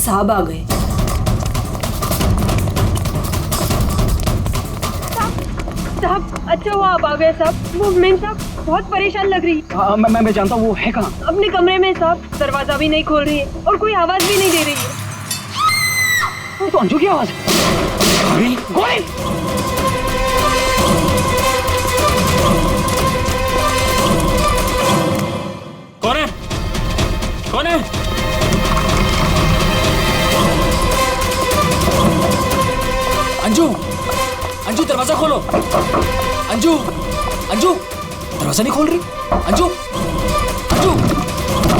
साहब आ गए। साहब अच्छा हुआ आप आ गए साहब। वो मेम साहब बहुत परेशान लग रही है। हाँ मैं जानता हूँ, वो है कहाँ? अपने कमरे में साहब, दरवाजा भी नहीं खोल रही है और कोई आवाज भी नहीं दे रही है। तो अंजू की आवाज है। गोली! कौन है? कौन है? अंजू, अंजू दरवाजा खोलो। अंजू, अंजू दरवाजा नहीं खोल रही। अंजू, अंजू,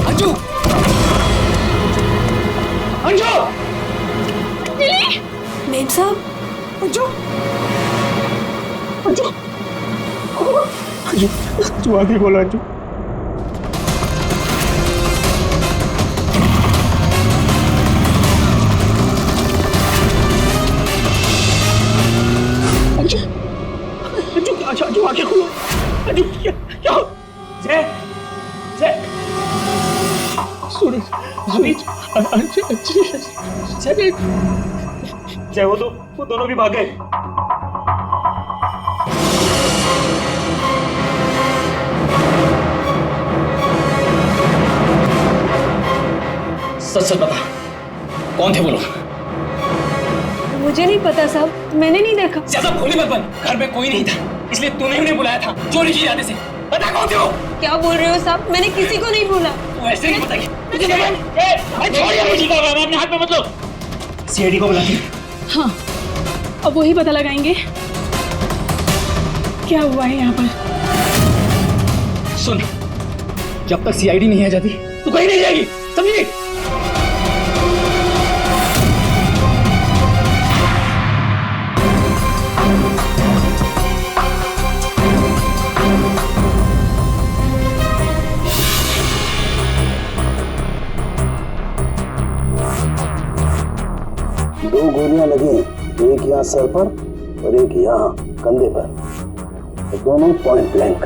अंजू, अंजू! मेम साहब, अंजू, अंजू, अंजू, तू आगे बोलो अंजू। अंजू आगे खोलो। अंजू क्या? जय, जय, सुनी, जय वो दोनों भी भाग गए। सच बता, कौन थे वो लोग? मुझे नहीं पता साहब, मैंने नहीं देखा। ज्यादा भोली मत बन, घर में कोई नहीं था इसलिए तूने उन्हें बुलाया था चोरी की इरादे से। बता कौन थे वो? क्या बोल रहे हो साहब, मैंने किसी को नहीं बोला। तू ऐसे नहीं बताएगी। अपने हाथ में मत लो। सीआईडी को बुलाती है। हाँ, अब वही पता लगाएंगे क्या हुआ है यहाँ पर। सुन, जब तक सीआईडी नहीं आ जाती तू कहीं नहीं जाएगी, समझी? दो गोलियां लगी, एक यहाँ सर पर और एक यहाँ कंधे पर, तो दोनों पॉइंट ब्लैंक।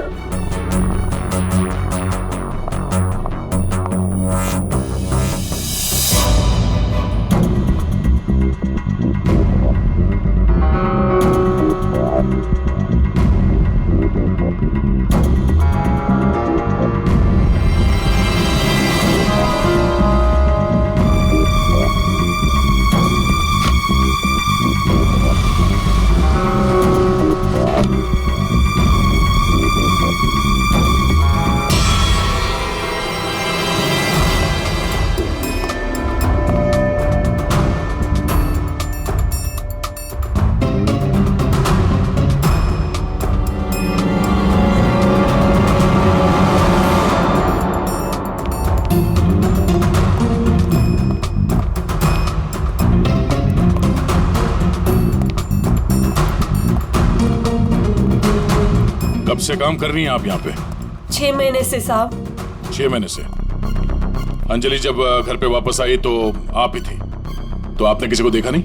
कब से काम कर रही हैं आप यहाँ पे? 6 महीने से साहब। 6 महीने से। अंजलि जब घर पे वापस आई तो आप ही थी, तो आपने किसी को देखा नहीं?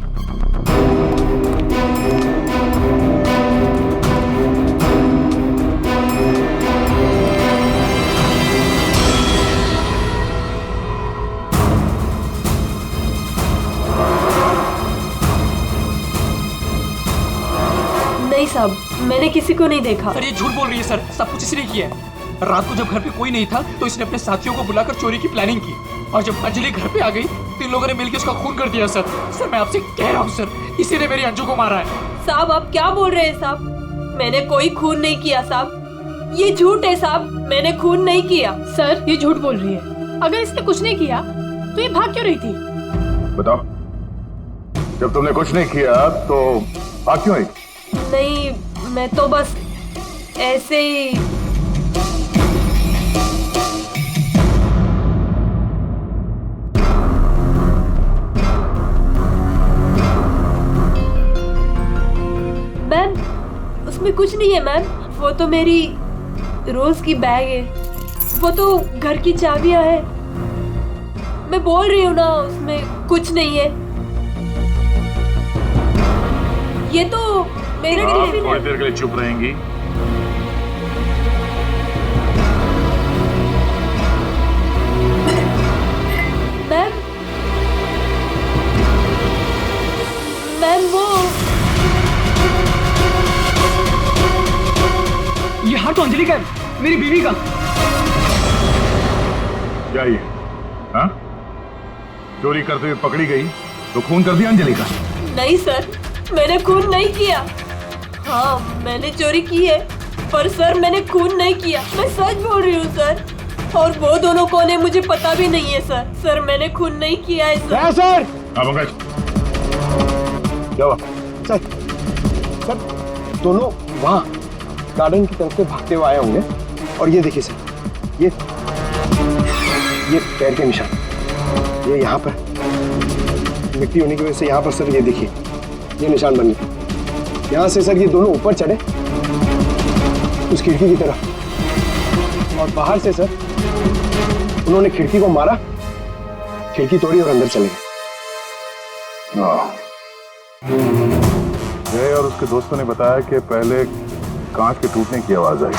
नहीं साहब, मैंने किसी को नहीं देखा। सर ये झूठ बोल रही है सर, सब कुछ इसने किया है। रात को जब घर पे कोई नहीं था तो इसने अपने साथियों को बुलाकर चोरी की प्लानिंग की और जब अंजलि घर पे आ गई तो इन लोगों ने मिलकर उसका खून कर दिया। सर मैं आपसे कह रहा हूँ सर, इसी ने मेरी अंजू को मारा है। साहब आप क्या बोल रहे हैं साहब? मैंने कोई खून नहीं किया साहब, ये झूठ है साहब, मैंने खून नहीं किया। सर ये झूठ बोल रही है, अगर इसने कुछ नहीं किया तो ये भाग क्यों रही थी? बताओ, जब तुमने कुछ नहीं किया तो भाग क्यों आई? नहीं, मैं तो बस ऐसे ही। मैम, उसमें कुछ नहीं है मैम, वो तो मेरी रोज की बैग है, वो तो घर की चाबियां है। मैं बोल रही हूँ ना, उसमें कुछ नहीं है। ये तो मेरा टिफिन है। थोड़ी देर के लिए चुप रहेंगी? मैम, मेरी बीवी का। क्या ये? हाँ? चोरी करते हुए पकड़ी गई तो खून कर दिया अंजलि का? नहीं सर, मैंने खून नहीं किया। हाँ, मैंने चोरी की है, पर सर मैंने खून नहीं किया। मैं सच बोल रही हूँ सर। और वो दोनों कौन है मुझे पता भी नहीं है सर। सर मैंने खून नहीं किया है सर। सर हाँ पंकज, क्या हुआ? सर दोनों वहाँ गार्डन की तरफ से भागते हुए आए होंगे। और ये देखिए सर, ये पैर के निशान, ये यहाँ पर मिट्टी होने की वजह से यहाँ पर सर ये देखिए ये निशान बन गए। यहाँ से सर ये दोनों ऊपर चढ़े उस खिड़की की तरफ, और बाहर से सर उन्होंने खिड़की को मारा, खिड़की तोड़ी और अंदर चले गए। जय और उसके दोस्तों ने बताया कि पहले कांच के टूटने की आवाज आई,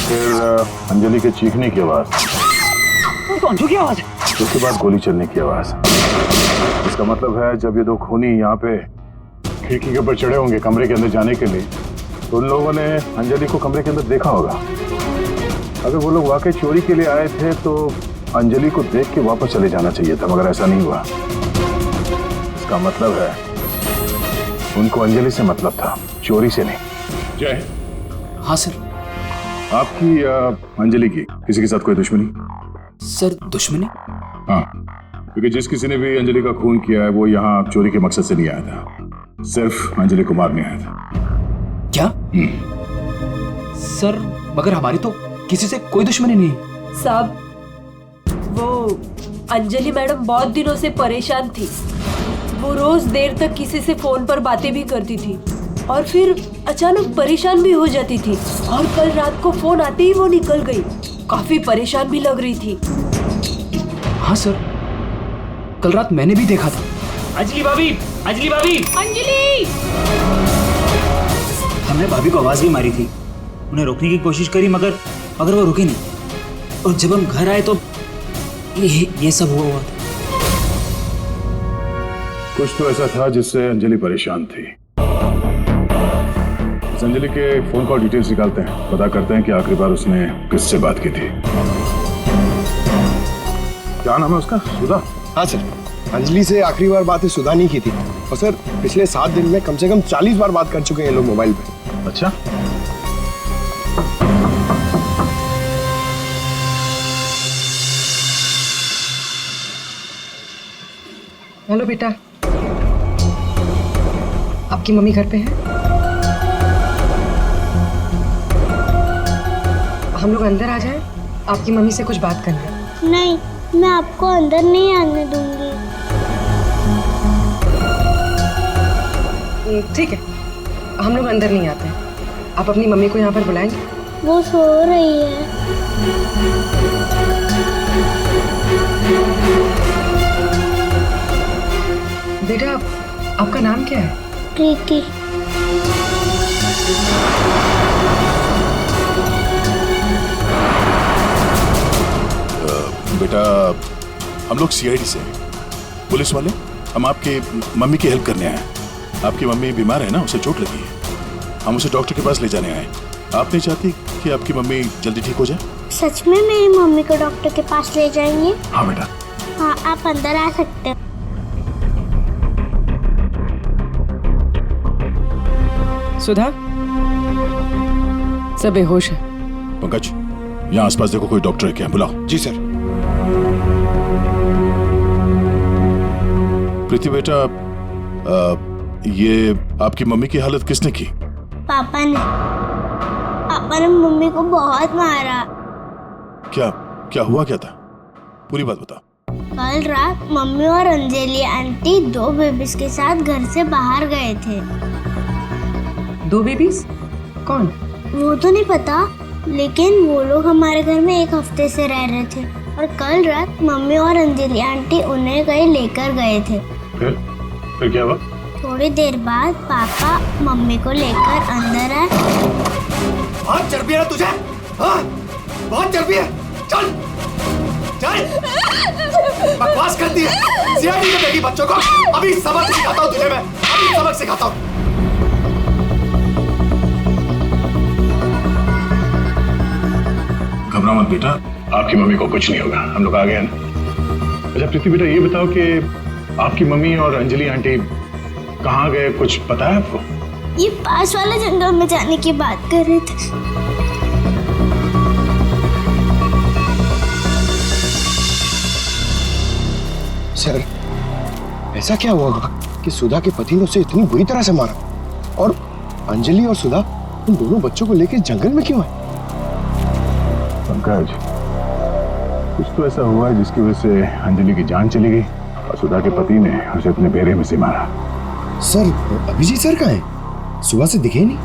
फिर अंजलि के चीखने की आवाज, की आवाज है। उसके बाद गोली चलने की आवाज। इसका मतलब है जब ये दो खूनी यहाँ पे खिड़की के ऊपर चढ़े होंगे कमरे के अंदर जाने के लिए, तो उन लोगों ने अंजलि को कमरे के अंदर देखा होगा। अगर वो लोग वाकई चोरी के लिए आए थे तो अंजलि को देख के वापस चले जाना चाहिए था, मगर ऐसा नहीं हुआ। इसका मतलब है उनको अंजलि से मतलब था, चोरी से नहीं। जय। हाँ सर। आपकी अंजलि की किसी के साथ कोई दुश्मनी? सर दुश्मनी? हाँ, क्योंकि जिस किसी ने भी अंजलि का खून किया है वो यहाँ चोरी के मकसद से नहीं आया था, सिर्फ अंजलि को मारने आया था। क्या? सर मगर हमारी तो किसी से कोई दुश्मनी नहीं। साहब, वो अंजलि मैडम बहुत दिनों से परेशान थी। वो रोज देर तक किसी से फोन पर बातें भी करती थी और फिर अचानक परेशान भी हो जाती थी। और कल रात को फोन आते ही वो निकल गई। काफी परेशान भी लग रही थी। हाँ सर, कल रात मैंने भी देखा था। अंजलि भाभी, अंजलि भाभी, अंजलि! हमने भाभी को आवाज भी मारी थी, उन्हें रोकने की कोशिश करी मगर वो रुके नहीं। और जब हम घर आए तो ये सब हुआ था। कुछ तो ऐसा था जिससे अंजलि परेशान थी। इस अंजलि के फोन कॉल डिटेल्स निकालते हैं, पता करते हैं कि आखिरी बार उसने किससे बात की थी। क्या नाम है उसका? सुधा? हाँ सर, अंजलि से आखिरी बार बात सुधा नहीं की थी। और सर पिछले 7 दिन में कम से कम 40 बार बात कर चुके हैं ये लोग मोबाइल पे। अच्छा, हेलो बेटा, आपकी मम्मी घर पे है? हम लोग अंदर आ जाएं? आपकी मम्मी से कुछ बात करनी है। नहीं, मैं आपको अंदर नहीं आने दूंगी। ठीक है, हम लोग अंदर नहीं आते हैं। आप अपनी मम्मी को यहाँ पर बुलाएंगे? वो सो रही है। बेटा, आपका नाम क्या है? प्रीति। बेटा हम लोग सीआईडी से हैं, पुलिस वाले। हम आपके मम्मी की हेल्प करने आए हैं। आपकी मम्मी बीमार है ना, उसे चोट लगी है, हम उसे डॉक्टर के पास ले जाने आए। आप नहीं चाहती कि आपकी मम्मी जल्दी ठीक हो जाए? सच में मेरी मम्मी को डॉक्टर के पास ले जाएंगे? हाँ बेटा। हाँ, आप अंदर आ सकते हैं। सुधा, सब बेहोश है। पंकज, यहाँ आसपास देखो कोई डॉक्टर है क्या, बुलाओ। जी सर। प्रीति बेटा, ये आपकी मम्मी की हालत किसने की? पापा ने मम्मी को बहुत मारा। क्या हुआ, क्या था? पूरी बात बता। कल रात मम्मी और अंजलि आंटी 2 बेबीज के साथ घर से बाहर गए थे। 2 बेबीज? कौन? वो तो नहीं पता, लेकिन वो लोग हमारे घर में 1 हफ्ते से रह रहे थे और कल रात मम्मी और अंजलि आंटी उन्हें कहीं लेकर गए थे। फिर क्या हुआ? थोड़ी देर बाद पापा मम्मी को लेकर अंदर आए। बहुत चर्बी है तुझे, हाँ? बहुत चर्बी है। चल बकवास करती है, सीआईडी में देगी बच्चों को। अभी सबक सिखाता हूँ तुझे मैं, अभी सबक सिखाता हूँ। घबराओ मत बेटा, आपकी मम्मी को कुछ नहीं होगा, हम लोग आ गए हैं ना। अच्छा प्रीति बेटा, ये बताओ कि आपकी मम्मी और अंजलि आंटी कहाँ गए, कुछ पता है आपको? ये पास वाले जंगल में जाने की बात कर रहे थे। सर, ऐसा क्या हुआ होगा कि सुधा के पति ने उसे इतनी बुरी तरह से मारा, और अंजलि और सुधा उन दोनों बच्चों को लेकर जंगल में क्यों है? पंकज, कुछ तो ऐसा हुआ है जिसकी वजह से अंजलि की जान चली गई और सुधा के पति ने उसे अपने बेरे में से मारा। सर, अभिजीत सर कहाँ हैं? सुबह से दिखे नहीं।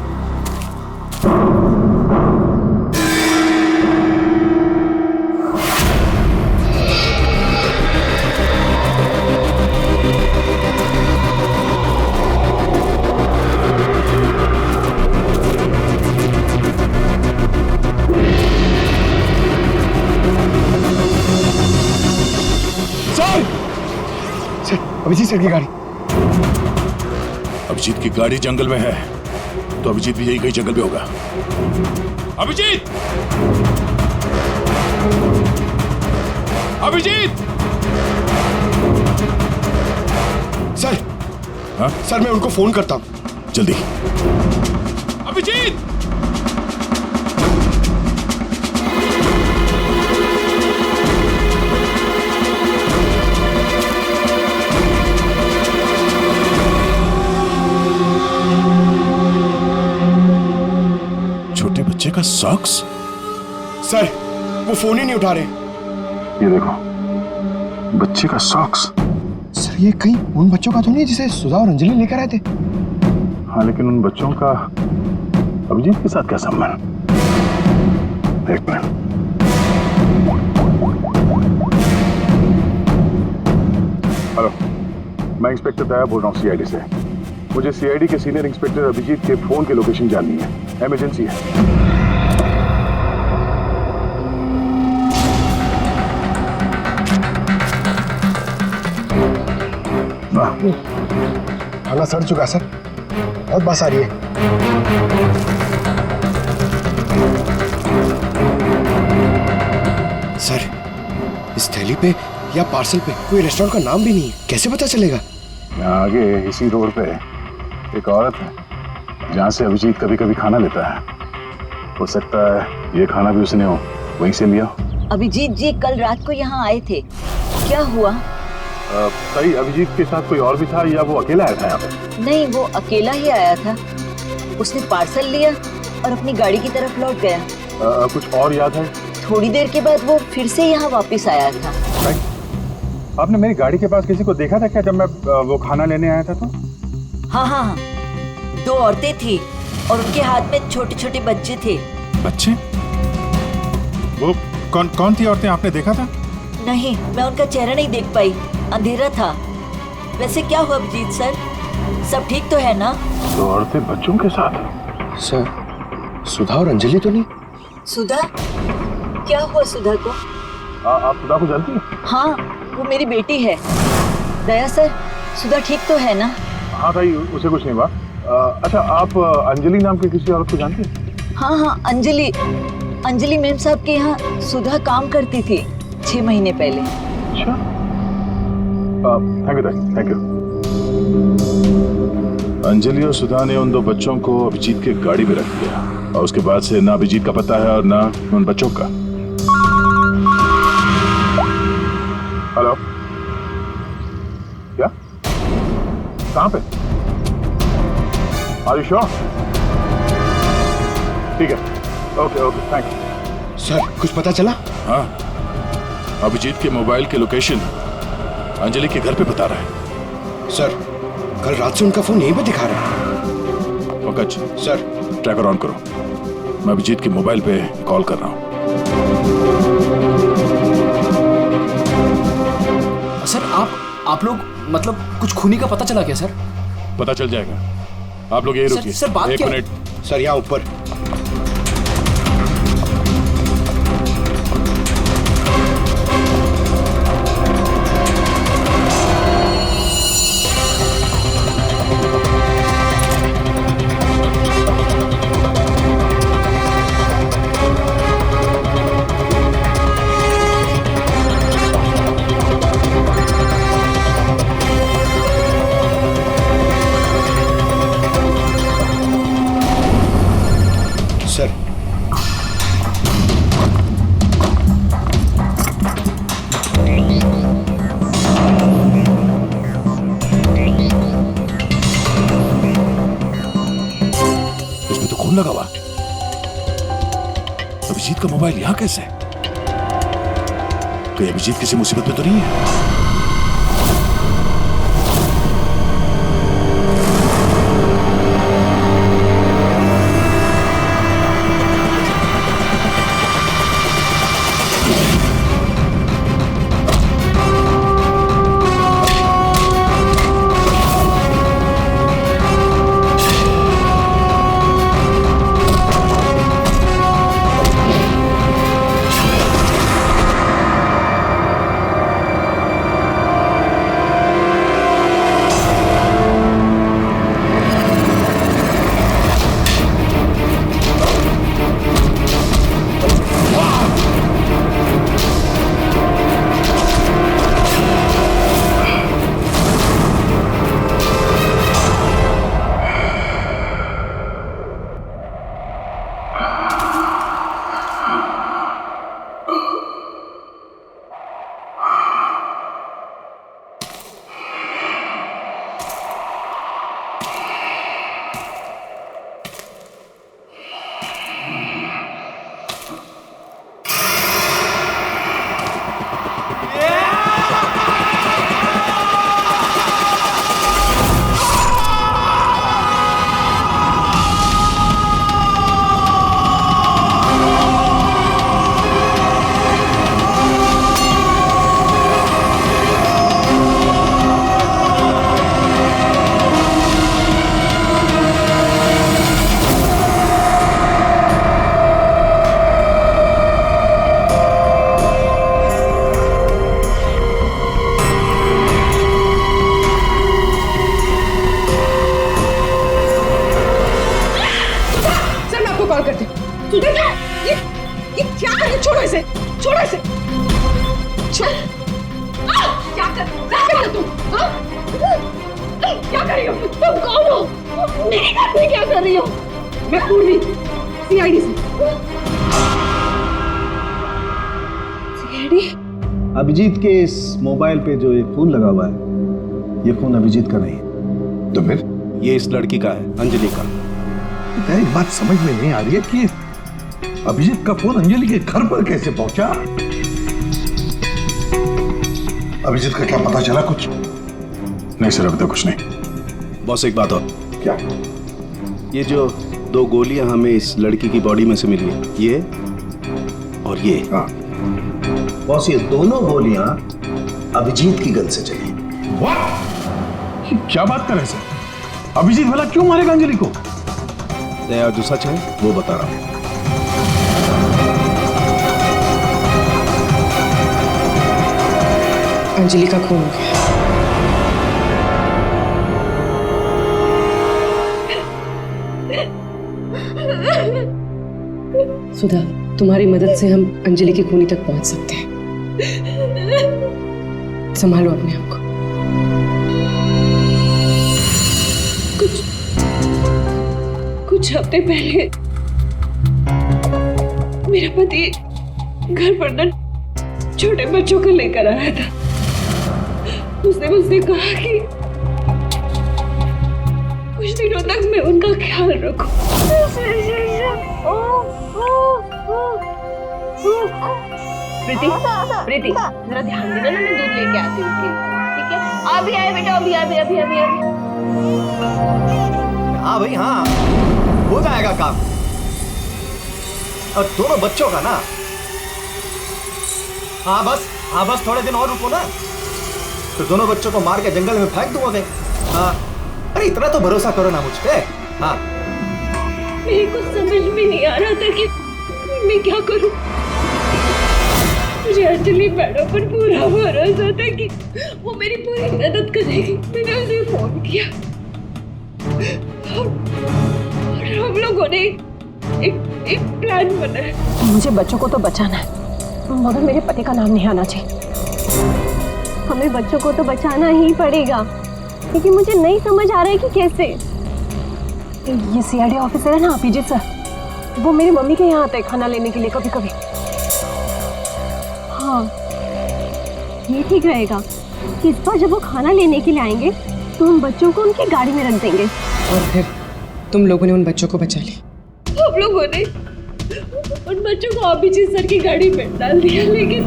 सर, अभिजीत सर की गाड़ी। अभिजीत की गाड़ी जंगल में है, तो अभिजीत भी यही कहीं जंगल में होगा। अभिजीत! अभिजीत! सर, हाँ? सर मैं उनको फोन करता हूँ। जल्दी। अभिजीत! छोटे बच्चे का सॉक्स? सर, वो फोन ही नहीं उठा रहे। ये देखो, बच्चे का सॉक्स। सर, ये कहीं उन बच्चों का तो नहीं जिसे सुधा और अंजलि लेकर आए थे? हाँ, लेकिन उन बच्चों का अभिजीत के साथ क्या संबंध? एक मिनट। हेलो, मैं इंस्पेक्टर दया बोल रहा हूँ सीआईडी से। मुझे सीआईडी के सीनियर इंस्पेक्टर अभिजीत के फोन की लोकेशन जाननी है, इमरजेंसी है। खाना सड़ चुका सर, बहुत बस आ रही है। सर, इस थैली पे या पार्सल पे कोई रेस्टोरेंट का नाम भी नहीं है, कैसे पता चलेगा? यहाँ आगे इसी रोड पे एक औरत है जहाँ से अभिजीत कभी कभी खाना लेता है। हो सकता है ये खाना भी उसने हो वहीं से लिया। अभिजीत जी कल रात को यहाँ आए थे, क्या हुआ? सही, अभिजीत के साथ कोई और भी था या वो अकेला आया था यहाँ पे? नहीं, वो अकेला ही आया था। उसने पार्सल लिया और अपनी गाड़ी की तरफ लौट गया। कुछ और याद है? थोड़ी देर के बाद वो फिर से यहाँ वापस आया था। आपने मेरी गाड़ी के पास किसी को देखा था क्या जब मैं वो खाना लेने आया था तो? हाँ हाँ, 2 औरतें थी और उनके हाथ में छोटे छोटे बच्चे थे। बच्चे? वो कौन थी औरतें, आपने देखा था? नहीं, मैं उनका चेहरा नहीं देख पाई, अंधेरा था। वैसे क्या हुआ अभिजीत सर, सब ठीक तो है ना? 2 औरतें बच्चों के साथ? सर, सुधा और अंजलि तो नहीं? सुधा? क्या हुआ सुधा को? आप सुधा को जानती हैं? हाँ, वो मेरी बेटी है। दया सर, सुधा ठीक तो है ना? हाँ भाई, उसे कुछ नहीं हुआ। अच्छा, आप अंजलि नाम की किसी औरत को जानती हैं? हाँ हाँ, अंजलि मैम साहब के यहाँ सुधा काम करती थी 6 महीने पहले। अच्छा, थैंक यू। अंजलि और सुधा ने उन 2 बच्चों को अभिजीत के गाड़ी में रख दिया और उसके बाद से ना अभिजीत का पता है और ना उन बच्चों का। हेलो, क्या? कहाँ पे? Are you sure? ठीक है, ओके, थैंक यू। सर, कुछ पता चला? हाँ, अभिजीत के मोबाइल की लोकेशन अंजलि के घर पे बता रहा है। सर, कल रात से उनका फोन यहीं पे दिखा रहा है। पंकज, सर, ट्रैकर ऑन करो, मैं अभिजीत के मोबाइल पे कॉल कर रहा हूँ। सर, आप लोग मतलब कुछ खूनी का पता चला क्या सर? पता चल जाएगा, आप लोग यही रुकिए। सर, बात एक क्या? मिनट। सर, यहाँ ऊपर। फोन लगा हुआ। अभिजीत का मोबाइल यहां कैसे? कहीं अभिजीत किसी मुसीबत में तो नहीं है? अभिजीत के इस मोबाइल पे जो एक फोन लगा हुआ है, ये फोन अभिजीत का नहीं है। तो फिर? ये इस लड़की का है, अंजलि का। एक बात समझ में नहीं आ रही है कि अभिजीत का फोन अंजलि के घर पर कैसे पहुंचा? अभिजीत का क्या पता चला कुछ? नहीं सर, अभी तक कुछ नहीं। बॉस एक बात और। क्या? ये जो 2 गोलियां हमें इस लड़की की बॉडी में से मिली है, ये और ये। हाँ। बॉस ये दोनों गोलियां अभिजीत की गन से चली। What? क्या बात कर रहे हैं सर? अभिजीत भला क्यों मारेगा अंजलि को? दया जो सच है वो बता रहा हूं। अंजलि का खून हो गया। सुधा, तुम्हारी मदद से हम अंजलि की खूनी तक पहुंच सकते हैं। संभालो अपने आप को। कुछ हफ्ते पहले मेरा पति घर पर न छोटे बच्चों को लेकर आया था। उसने मुझसे कहा कि कुछ दिनों तक मैं उनका ख्याल रखूं। प्रीति, प्रीति, जरा ध्यान देना ना, मैं दूध लेके आती हूँ, ठीक है? अभी आए बेटा, अभी। हाँ भाई हाँ, हो जाएगा काम। और दोनों बच्चों का ना, हाँ बस थोड़े दिन और रुको ना, तो दोनों बच्चों को मार के जंगल में फेंक दूंगा। हाँ, अरे इतना तो भरोसा करो ना मुझ पे। हाँ, मेरे को समझ में नहीं आ रहा था कि मैं क्या करूं। मुझे अंजलि मैडम पर पूरा भरोसा था कि वो मेरी पूरी मदद करेगी। मैंने उसे फोन किया और हम लोगों ने एक प्लान बनाया। मुझे बच्चों को तो बचाना है, मगर मेरे पति का नाम नहीं आना चाहिए। हमें बच्चों को तो बचाना ही पड़ेगा, लेकिन मुझे नहीं समझ आ रहा है कि कैसे। ये सीआईडी ऑफिसर है ना अभिजीत सर, वो मेरी मम्मी के यहाँ आते हैं खाना लेने के लिए कभी कभी। हाँ, ये ठीक रहेगा कि इस बार जब वो खाना लेने के लिए आएंगे तो हम बच्चों को उनकी गाड़ी में रख देंगे। और फिर तुम लोगों ने उन बच्चों को बचा लिया। आप लोगों ने उन बच्चों को अभिजीत सर की गाड़ी में डाल दिया, लेकिन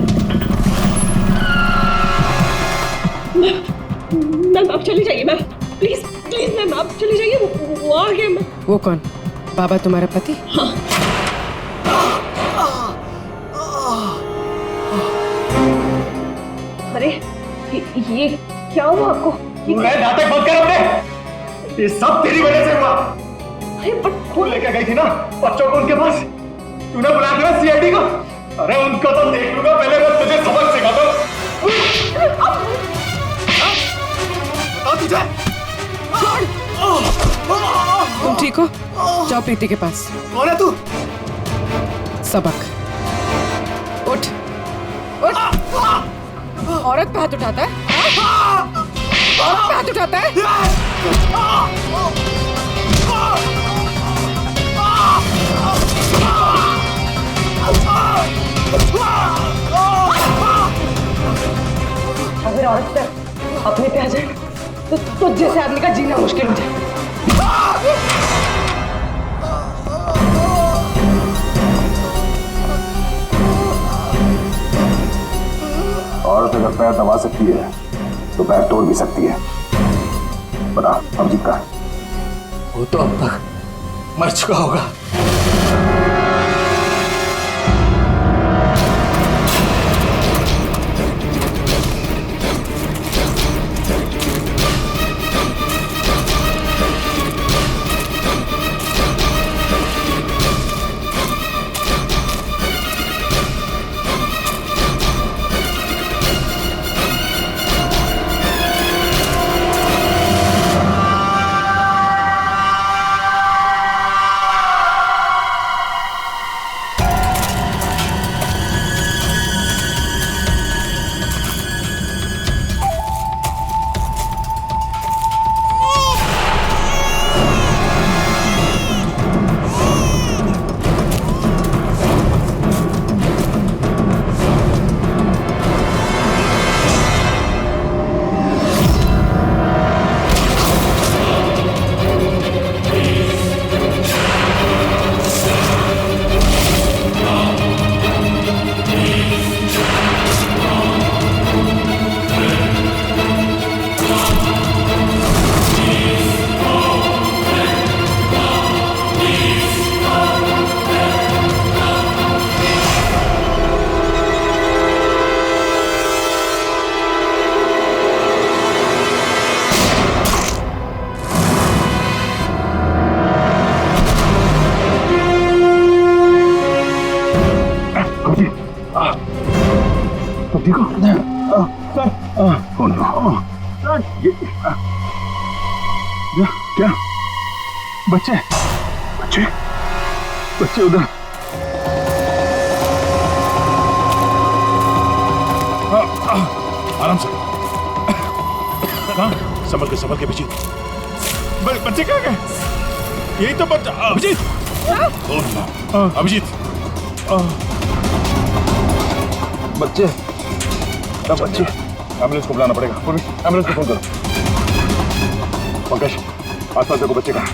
मैम आप चली जाइए मैम, प्लीज प्लीज मैम आप चली जाइए, वो आ गए मैम। वो कौन? बाबा तुम्हारा पति? हाँ। अरे ये क्या हुआ आपको? मैं नाटक बंद कर अपने, ये सब तेरी वजह से हुआ। अरे बट तू लेकर गई थी ना बच्चों को उनके पास, तूने बुलाया था सीआईडी को। अरे उनको तो देख लूंगा, पहले मैं तुझे सबक सिखाता हूं। बताओ तुझे। तुम ठीक हो? जाओ प्रीति के पास। कौन है तू? सबक। उठ उठ। औरत पे हाथ उठाता है? औरत पे हाथ उठाता है? अगर औरत पे अपने पे आ जाए तो जैसे आदमी का जीना मुश्किल हो जाए। औरत अगर पैर दबा सकती है तो पैर तोड़ भी सकती है। बता अभिजीत का? वो तो अब तक मर चुका होगा। क्या? बच्चे बच्चे बच्चे उधर। आराम से। कहाँ? संभल के अभिजीत। बच्चे कहाँ गए? यही तो बच्चा। अभिजीत, अभिजीत, बच्चे बच्चे। एम्बुलेंस को बुलाना पड़ेगा। एम्बुलेंस को फोन करो। पंकज, आसपास देखो बच्चे कहाँ।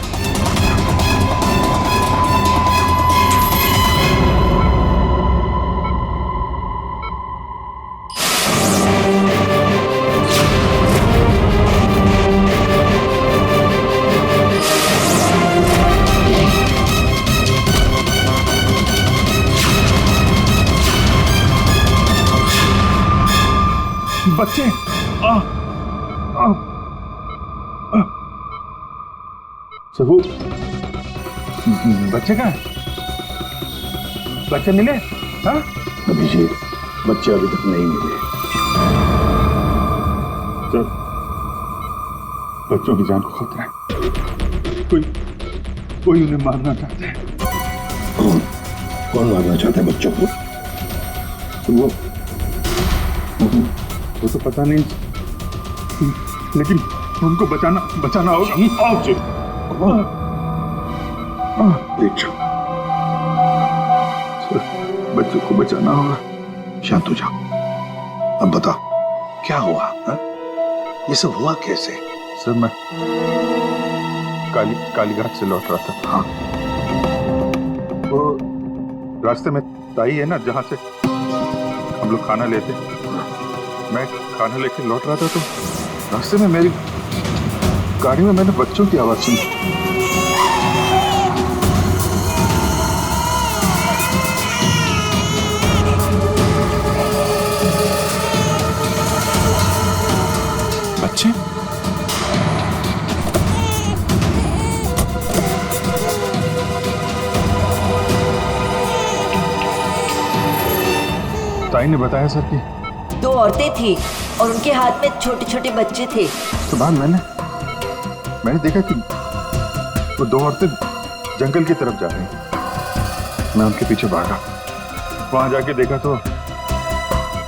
बच्चे सबू, बच्चे कहाँ? बच्चे मिले? हाँ? अभिजीत, बच्चे अभी तक नहीं मिले। तो बच्चों की जान को खतरा है। कोई उन्हें मारना चाहता है। कौन मारना चाहता है बच्चों को? वो तो पता नहीं, लेकिन उनको बचाना होगा। आओ जी, देख बच्चों को बचाना होगा। शांत हो जाओ। अब बताओ क्या हुआ? हा? ये सब हुआ कैसे? सर मैं कालीघाट से लौट रहा था। हाँ, रास्ते में ताई है ना, जहाँ से हम लोग खाना लेते, मैं खाना लेके लौट रहा था तो रास्ते में मेरी गाड़ी में मैंने बच्चों की आवाज सुनी। बच्चे? ताई ने बताया सर कि 2 औरतें थी और उनके हाथ में छोटे छोटे बच्चे थे। तो बाद मैंने देखा कि वो 2 औरतें जंगल की तरफ जा रही हैं। मैं उनके पीछे भागा, वहां जाके देखा तो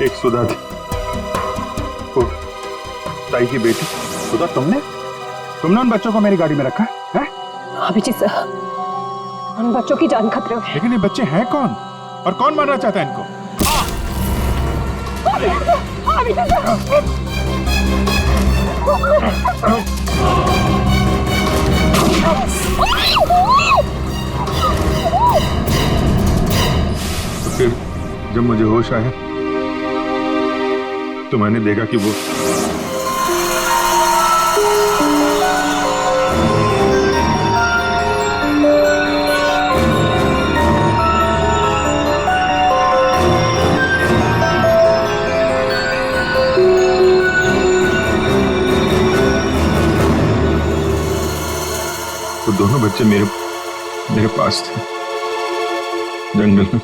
एक सुधा थी, वो ताई की बेटी। सुधा, तुमने उन बच्चों को मेरी गाड़ी में रखा है? अभिजीत सर, उन बच्चों की जान खतरे में। लेकिन ये बच्चे हैं कौन और कौन मारना चाहता है इनको? तो फिर जब मुझे होश आया तो मैंने देखा कि वो दोनों बच्चे मेरे पास थे जंगल में।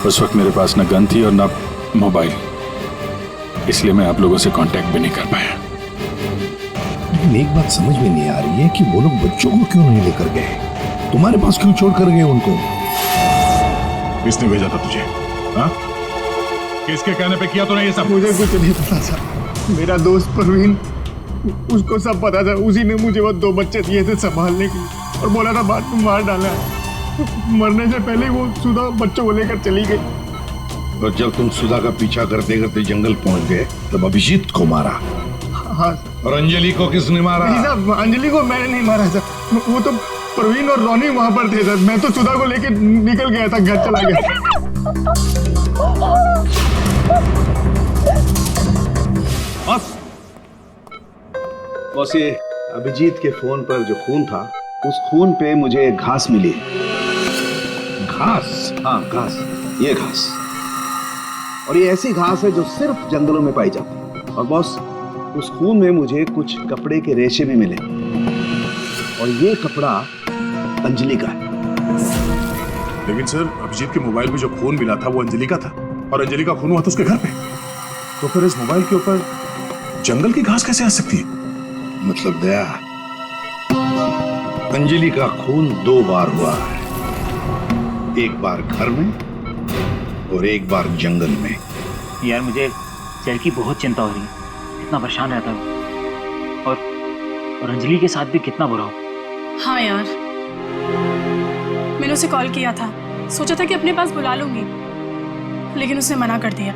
उस वक्त मेरे पास न गन थी और न मोबाइल, इसलिए मैं आप लोगों से कांटेक्ट भी नहीं कर पाया। लेकिन एक बात समझ में नहीं आ रही है कि वो लोग बच्चों को क्यों नहीं लेकर गए, तुम्हारे पास क्यों छोड़ कर गए उनको? किसने भेजा था तुझे? हाँ? किसके कहने पे किया तूने ये सब? मुझे कुछ नहीं पता सर, मेरा दोस्त परवीन, उसको सब पता था। उसी ने मुझे वो 2 बच्चे दिए थे संभालने के लिए और बोला था बाद में मार डालना है। मरने से पहले वो सुधा बच्चों को लेकर चली गई। और जब तुम सुधा का पीछा करते करते जंगल पहुंच गए तब अभिजीत को मारा? हाँ। और अंजलि को किसने मारा? नहीं साहब, अंजलि को मैंने नहीं मारा सर, वो तो परवीन और रोनी वहां पर थे सर। मैं तो सुधा को लेकर निकल गया था, घर चला गया। बस ये अभिजीत के फोन पर जो खून था, उस खून पे मुझे घास मिली। घास? हाँ घास, ये घास। और ये ऐसी घास है जो सिर्फ जंगलों में पाई जाती है। और बॉस, उस खून में मुझे कुछ कपड़े के रेशे भी मिले और ये कपड़ा अंजलि का है। लेकिन सर, अभिजीत के मोबाइल में जो खून मिला था वो अंजलि का था और अंजलि का खून हुआ था उसके घर पे। तो फिर इस मोबाइल के ऊपर जंगल की घास कैसे आ सकती है? मतलब दया, अंजलि का खून 2 बार हुआ है, एक बार घर में और एक बार जंगल में। यार मुझे सर की बहुत चिंता हो रही है, कितना परेशान रहता है और अंजलि के साथ भी कितना बुरा हो। हाँ यार, मैंने उसे कॉल किया था, सोचा था कि अपने पास बुला लूंगी, लेकिन उसने मना कर दिया।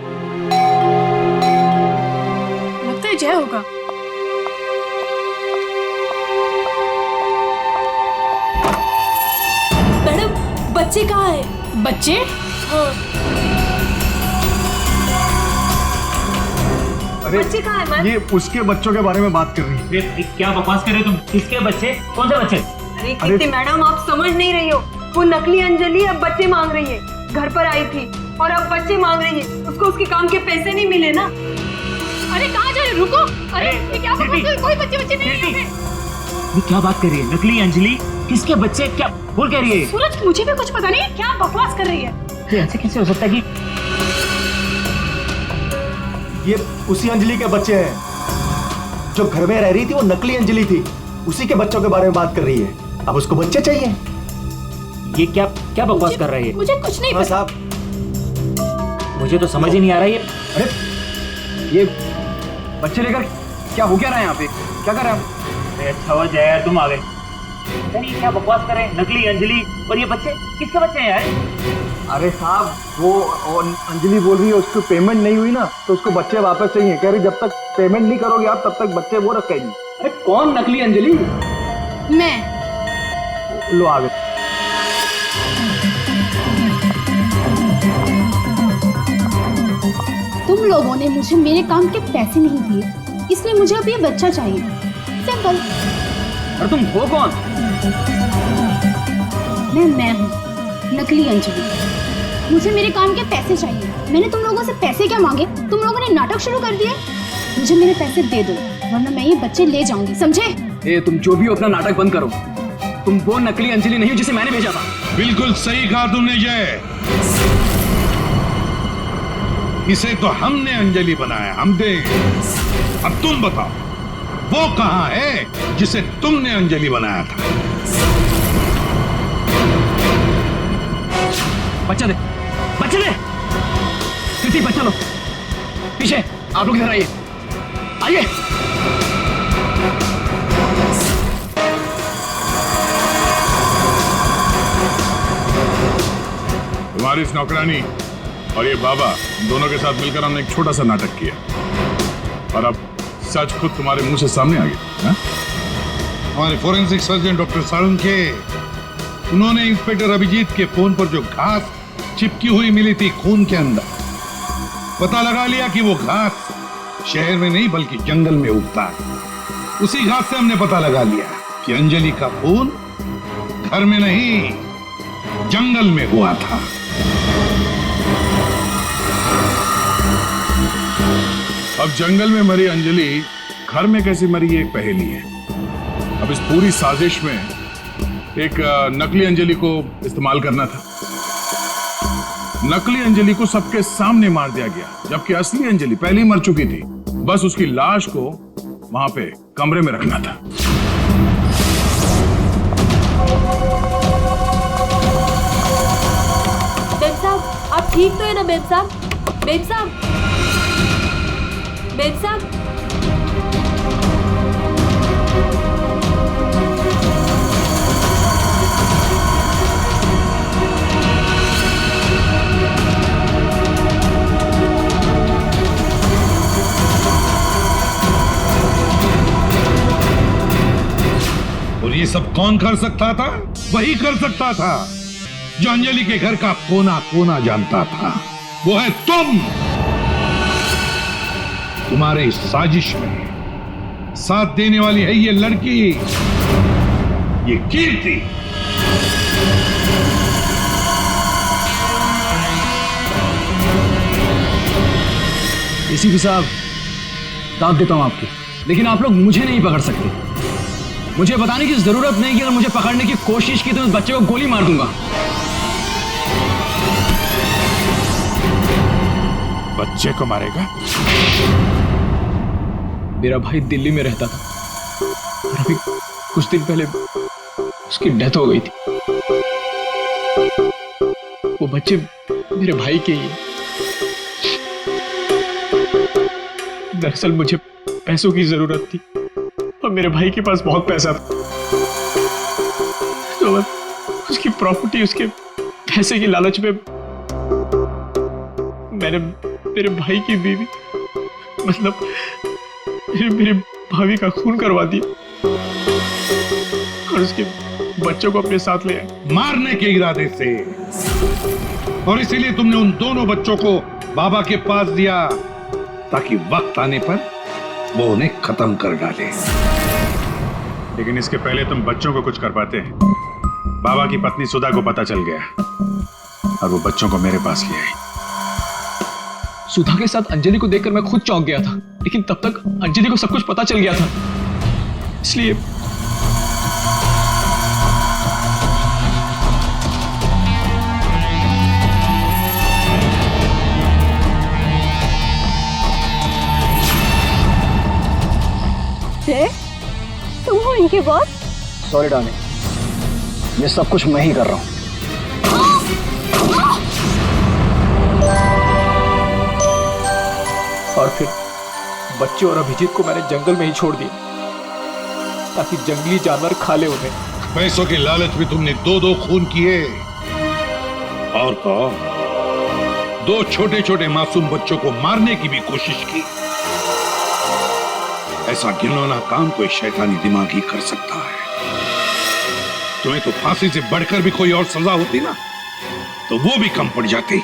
लगता है जय होगा। मैडम, बच्चे कहाँ हैं? बच्चे? हाँ। अरे बच्चे कहाँ हैं मैम? ये उसके बच्चों के बारे में बात कर रही है। क्या बकवास कर रहे हो तुम? किसके बच्चे? कौन से बच्चे? अरे कीर्ति मैडम, आप समझ नहीं रही हो। वो नकली अंजलि अब बच्चे मांग रही है। घर पर आई थी और अब बच्चे मांग रही है। उसको उसके काम के पैसे नहीं मिले ना। अरे कहाँ जा रहे हो? रुको। अरे ये क्या बकवास कर रही हो? कोई बच्चे नहीं है। ये क्या बात कर रही है? नकली अंजलि? किसके बच्चे? क्या बोल कह रही है? सूरज, मुझे भी कुछ पता नहीं है, क्या बकवास कर रही है। ये ऐसे कैसे हो सकता है कि ये उसी अंजलि के बच्चे हैं जो घर में रह रही थी। वो नकली अंजलि थी, उसी के बच्चों के बारे में बात कर रही है। अब उसको बच्चे चाहिए। ये क्या बकवास कर रही है? मुझे कुछ नहीं पता साहब, मुझे तो समझ ही नहीं आ रहा है। अरे बच्चे लेकर क्या हो क्या रहा है यहाँ पे? क्या कर रहे हैं आप? अच्छा हुआ जय यार तुम आ गए। यार ये क्या बकवास कर रहे हैं? नकली अंजलि और ये बच्चे किसके बच्चे हैं यार? अरे साहब वो अंजलि बोल रही है उसको पेमेंट नहीं हुई ना तो उसको बच्चे वापस चाहिए। कह रही जब तक पेमेंट नहीं करोगे आप तब तक बच्चे वो रखेगी। अरे कौन नकली अंजलि? मैं। लो आ गए। तुम लोगों ने मुझे मेरे काम के पैसे नहीं दिए, इसलिए मुझे अब ये बच्चा चाहिए। सिंपल। और तुम हो कौन? मैं हूँ नकली अंजलि। मुझे मेरे काम के पैसे चाहिए। मैंने तुम लोगों से पैसे क्या मांगे? तुम लोगों ने नाटक शुरू कर दिया। मुझे मेरे पैसे दे दो वरना मैं ये बच्चे ले जाऊंगी, समझे? ए तुम जो भी हो अपना नाटक बंद करो। तुम वो नकली अंजलि नहीं हो जिसे मैंने भेजा था। बिल्कुल सही कहा तुमने जय। इसे तो हमने अंजलि बनाया, हम देंगे। अब तुम बताओ वो कहां है जिसे तुमने अंजलि बनाया था? बच्चा दे, बच्चा दे। कृति बच्चा लो। पीछे आप लोग इधर आइए, आइए। तुम्हारी इस नौकरानी और ये बाबा दोनों के साथ मिलकर हमने एक छोटा सा नाटक किया और अब सच खुद तुम्हारे मुंह से सामने आ गया। हमारे फोरेंसिक सर्जन डॉक्टर साळुंखे उन्होंने इंस्पेक्टर अभिजीत के फोन पर जो घास चिपकी हुई मिली थी खून के अंदर, पता लगा लिया कि वो घास शहर में नहीं बल्कि जंगल में उगता है। उसी घास से हमने पता लगा लिया कि अंजलि का खून घर में नहीं जंगल में हुआ था। अब जंगल में मरी अंजलि घर में कैसे मरी ये एक पहेली है। अब इस पूरी साजिश में एक नकली अंजलि को इस्तेमाल करना था। नकली अंजलि को सबके सामने मार दिया गया जबकि असली अंजलि पहले ही मर चुकी थी। बस उसकी लाश को वहां पे कमरे में रखना था। मेम साहब आप ठीक तो है ना? मेम साहब, मेम साहब, मेम साहब। और ये सब कौन कर सकता था? वही कर सकता था जो अंजलि के घर का कोना कोना जानता था। वो है तुम। तुम्हारे इस साजिश में साथ देने वाली है ये लड़की, ये कीर्ति। एसीपी साहब दाद देता हूं आपकी, लेकिन आप लोग मुझे नहीं पकड़ सकते। मुझे बताने की जरूरत नहीं कि अगर मुझे पकड़ने की कोशिश की तो उस बच्चे को गोली मार दूंगा। बच्चे को मारेगा? मेरा भाई दिल्ली में रहता था और अभी कुछ दिन पहले उसकी डेथ हो गई थी। वो बच्चे मेरे भाई के ही हैं। दरअसल मुझे पैसों की जरूरत थी और मेरे भाई के पास बहुत पैसा था, तो उसकी प्रॉपर्टी, उसके पैसे की लालच में मैंने मेरे भाई की बीवी, मतलब मेरे भाभी का खून करवा दिया और उसके बच्चों को अपने साथ ले आए मारने के इरादे से। और इसीलिए तुमने उन दोनों बच्चों को बाबा के पास दिया ताकि वक्त आने पर वो उन्हें खत्म कर डाले। लेकिन इसके पहले तुम बच्चों को कुछ कर पाते। बाबा की पत्नी सुधा को पता चल गया और वो बच्चों को मेरे पास ले आई। सुधा के साथ अंजलि को देखकर मैं खुद चौंक गया था, लेकिन तब तक अंजलि को सब कुछ पता चल गया था, इसलिए तुम हो इनके बॉस? सॉरी डार्लिंग, ये सब कुछ मैं ही कर रहा हूँ। और फिर बच्चे और अभिजीत को मैंने जंगल में ही छोड़ दिया ताकि जंगली जानवर खा ले उन्हें। पैसों के लालच में तुमने दो खून किए और तो और, 2 छोटे-छोटे मासूम बच्चों को मारने की भी कोशिश की। ऐसा घिनौना काम कोई शैतानी दिमाग ही कर सकता है। तुम्हें तो फांसी से बढ़कर भी कोई और सजा होती ना, तो वो भी कम पड़ जाती।